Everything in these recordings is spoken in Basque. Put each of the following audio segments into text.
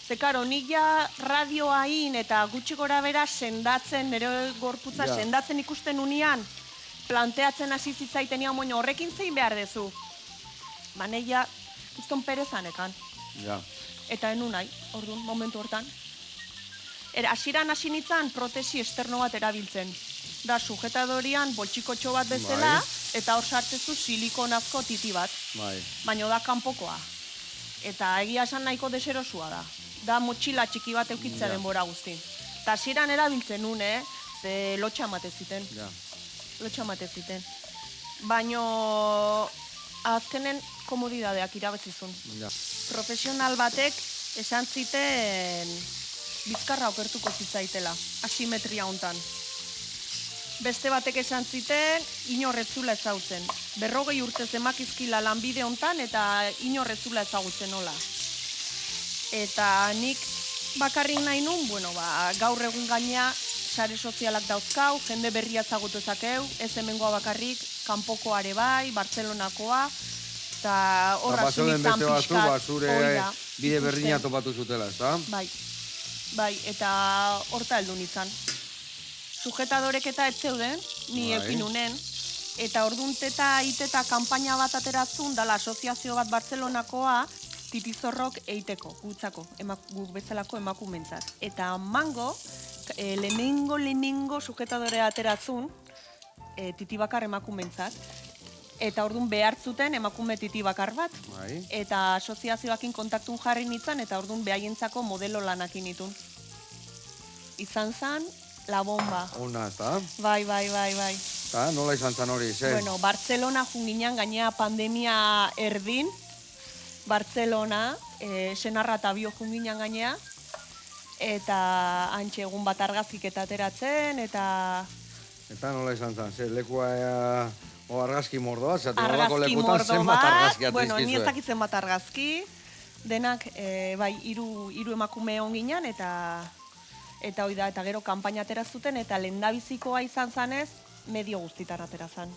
Ze, karo, nik ja radioain eta gutxi gora bera sendatzen, nire gorputza sendatzen ikusten unian, planteatzen hasi zitzaitenian, moino horrekin zein behar dezu. Ba, neia, guzton perezanekan. Ja. Eta enu nahi, orduan, momentu hortan. Hasieran hasi nintzen protesi esterno bat erabiltzen. Da, sujetadorian boltxikotxo bat bezala, eta hor sartzezu silikonazko titi bat. Baina da kanpokoa. Eta egia esan nahiko deserosua da. Da motxila txiki bat eukitzea denbora guztin. Eta hasieran erabiltzen nun, ze lotxa emate ziten. Lotxa emate ziten. Baina azkenen komodidadeak irabezizun. Profesional batek esan ziten bizkarra okertuko zitzaitela, asimetria hontan. Beste batek esan ziten, inorretzula ezautzen. 40 urtez emakizkila lanbide hontan eta inorretzula ezagutzen nola. Eta nik bakarrik nahi nun, gaur egun gainea sare sozialak dauzkau, jende berria ezagutu ezakeu, ez hemengoa bakarrik, kanpokoa ere bai, Bartzelonakoa, eta horra zunitzan pixkat. Zure bide berdina topatu zutela, ez da? Bai, eta horta heldu nintzen. Sujetadorek eta ez zeuden, ni eukin unen, eta ordunteta iteta kanpaina bat ateratzun, dala asoziazio bat Bartzelonakoa, titizorrok eiteko, guk bezalako emakumentzat. Eta mango, lehenengo sujetadorea ateratzun, titibakar emakumentzat. Eta orduan behar zuten emakume titibakar bat. Eta asoziazioakin kontaktun jarri nintzen, eta orduan behaientzako modelo lanakin nitun. Izan zan, la bomba. Ona, ez da? Bai. Eta nola izan zan hori, ze? Bueno, Bartzelona junginan gainea pandemia erdin. Bartzelona, senarra eta bio junginan gainea. Eta hantxe egun bat argazkik eta ateratzen, eta... Eta nola izan zan, ze lekua argazki mordoa, zate nolako lekutan zenbat argazki atizkizue. Bueno, ni ezakitzen bat argazki, denak, hiru emakume onginan, eta hoi da, eta gero kanpaina aterazuten, eta lehendabizikoa izan zanez, medio guztitan aterazan.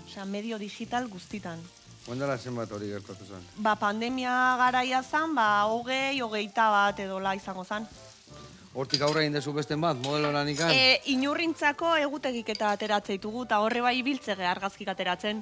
Osea, medio digital guztitan. Guendala zenbat hori gertatu zen? Pandemia garaia zan, 20-21 bat edola izango zan. Hortik aurre egin dezu besten bat, modelo lanikan? Inurrintzako egutegik eta ateratzea ditugu, eta horre bai ibiltzege argazkik ateratzen.